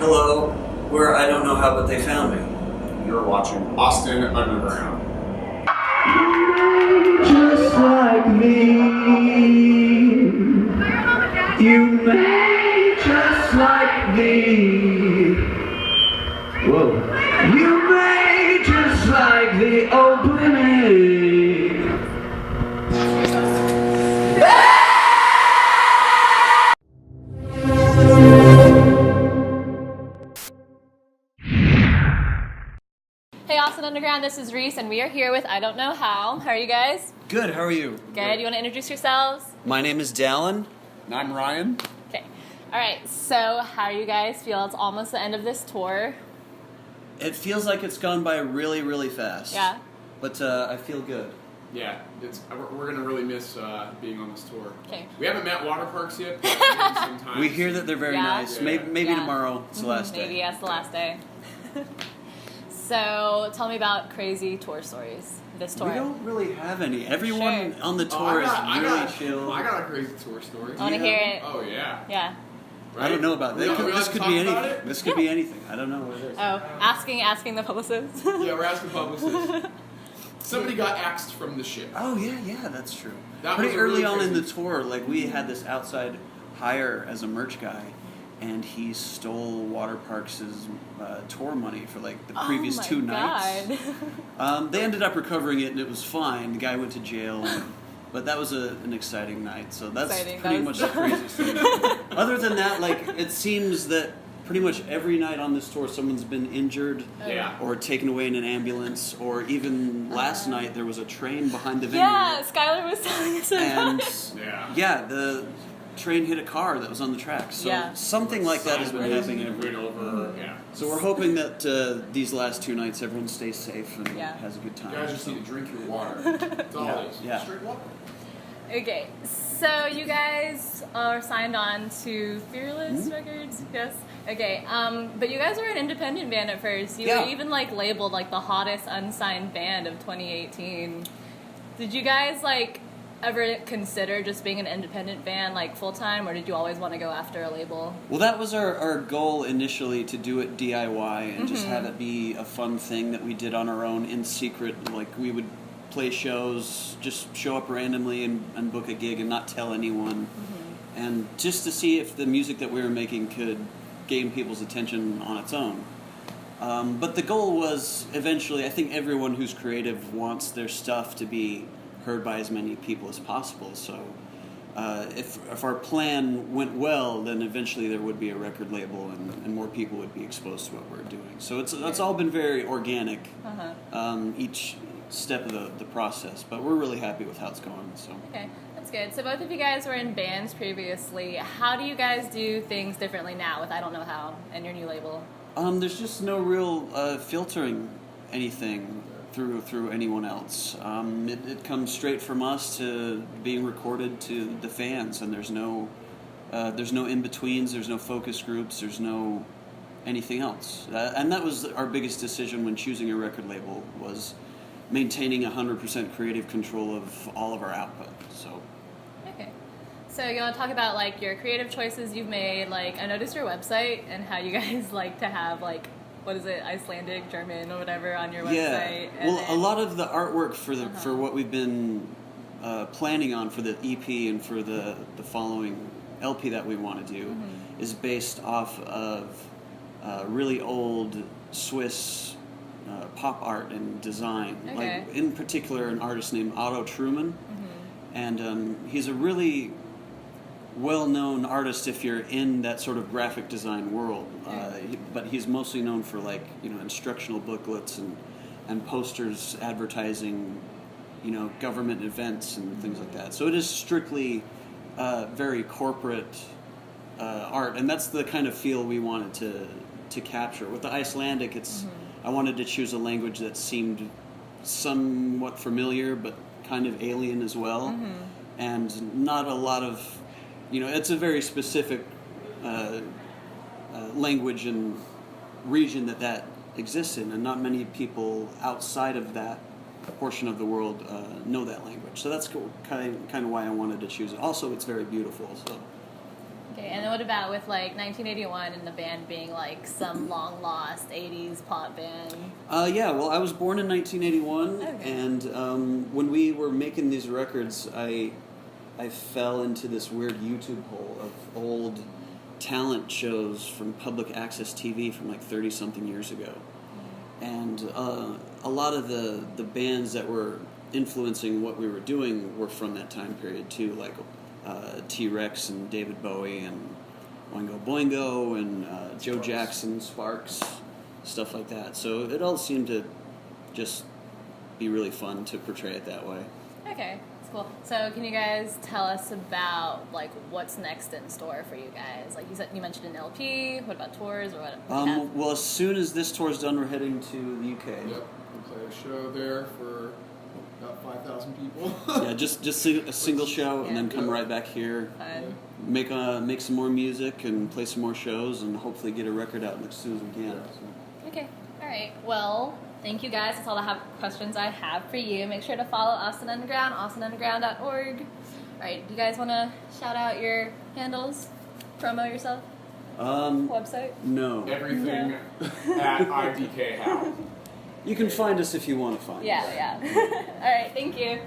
Hello, where I don't know how, but they found me. You're watching Austin Underground. Just like me, you may just like me. Whoa, you may just like the opening. Hey Austin Underground, this is Reese, and we are here with I Don't Know How. How are you guys? Good, how are you? Good. You want to introduce yourselves? My name is Dallon. And I'm Ryan. Okay. All right. So, how do you guys feel? It's almost the end of this tour. It feels like it's gone by really, really fast. Yeah. But I feel good. Yeah, we're gonna really miss being on this tour. Okay. We haven't met water parks yet. But maybe sometime. We hear that they're very Yeah. nice. Yeah. Maybe Yeah. tomorrow it's the last Maybe day. that's the last day. So, tell me about crazy tour stories. This tour. We don't really have any. Everyone Sure. on the Oh, tour is I really got, chill. I got a crazy tour story. I want to hear it. Oh yeah. Yeah. I don't know about We that. don't really This have to could be talk about anything. it? This could be anything. I don't know what it is. Oh, asking the publicist. Yeah, we're asking publicists. Somebody got axed from the ship. Oh yeah, that's true. That Pretty was a early really on in the crazy- tour, like we had this outside hire as a merch guy, and he stole Water Parks' tour money for like the previous oh my 2 nights. God. They ended up recovering it, and it was fine. The guy went to jail, but that was an exciting night. So that's Exciting. pretty That much was- the craziest thing. Other than that, like it seems that pretty much every night on this tour, someone's been injured. Yeah. Or taken away in an ambulance, or even last night there was a train behind the venue. Yeah, Skylar was telling us about And it. Yeah. the train hit a car that was on the tracks. So Yeah. something like that has been Sideways happening and every. went over. Yeah. So we're hoping that these last 2 nights everyone stays safe and Yeah. has a good time. You guys just need to drink your water. That's all it is. Yeah. Just drink water. Okay, so you guys are signed on to Fearless Records, yes? Okay, but you guys were an independent band at first. You Yeah. were even like labeled like the hottest unsigned band of 2018. Did you guys like ever consider just being an independent band like full time, or did you always want to go after a label? Well, that was our goal initially, to do it DIY and just have it be a fun thing that we did on our own in secret. Like we would play shows, just show up randomly and book a gig and not tell anyone. And just to see if the music that we were making could gain people's attention on its own. But the goal was eventually, I think everyone who's creative wants their stuff to be heard by as many people as possible. So if our plan went well, then eventually there would be a record label and more people would be exposed to what we're doing. So it's all been very organic, each step of the process. But we're really happy with how it's going. So. Okay, that's good. So both of you guys were in bands previously. How do you guys do things differently now with I Don't Know How and your new label? There's just no real filtering anything through anyone else. It comes straight from us to being recorded to the fans, and there's no in-betweens, there's no focus groups, there's no anything else. And that was our biggest decision when choosing a record label, was maintaining 100% creative control of all of our output. So. Okay. So you want to talk about like your creative choices you've made? Like I noticed your website and how you guys like to have like, what is it, Icelandic, German, or whatever on your website. Yeah. And Well, a lot of the artwork for what we've been planning on for the EP and for the following LP that we want to do is based off of really old Swiss pop art and design. Okay. Like in particular, an artist named Otto Truman, and he's a really well-known artist if you're in that sort of graphic design world. But he's mostly known for instructional booklets and posters advertising, government events and things like that. So it is strictly very corporate art, and that's the kind of feel we wanted to capture. With the Icelandic, I wanted to choose a language that seemed somewhat familiar but kind of alien as well, and not a lot of, it's a very specific language and region that exists in, and not many people outside of that portion of the world know that language. So that's kind of why I wanted to choose it. Also, it's very beautiful. So. Okay, and then what about with like 1981 and the band being like some long lost 80s pop band? Yeah, well, I was born in 1981, Okay. and when we were making these records, I fell into this weird YouTube hole of old talent shows from public access TV from like 30-something years ago. And a lot of the bands that were influencing what we were doing were from that time period too, like T-Rex and David Bowie and Oingo Boingo and Joe Jackson, Sparks, stuff like that. So it all seemed to just be really fun to portray it that way. Okay, that's cool. So can you guys tell us about like what's next in store for you guys? Like you mentioned an LP. What about tours or what? Well, as soon as this tour's done, we're heading to the UK. Yep, we'll play a show there for about 5,000 people. Yeah, just a single show, and then come Yeah. right back here, Fun. make some more music, and play some more shows, and hopefully get a record out as soon as we can. So. Okay. All right. Well, thank you guys. That's all the questions I have for you. Make sure to follow Austin Underground, austinunderground.org. All right. Do you guys want to shout out your handles? Promo yourself? Website? No. Everything at iDKHow. You can find us if you want to find us. Yeah. All right. Thank you.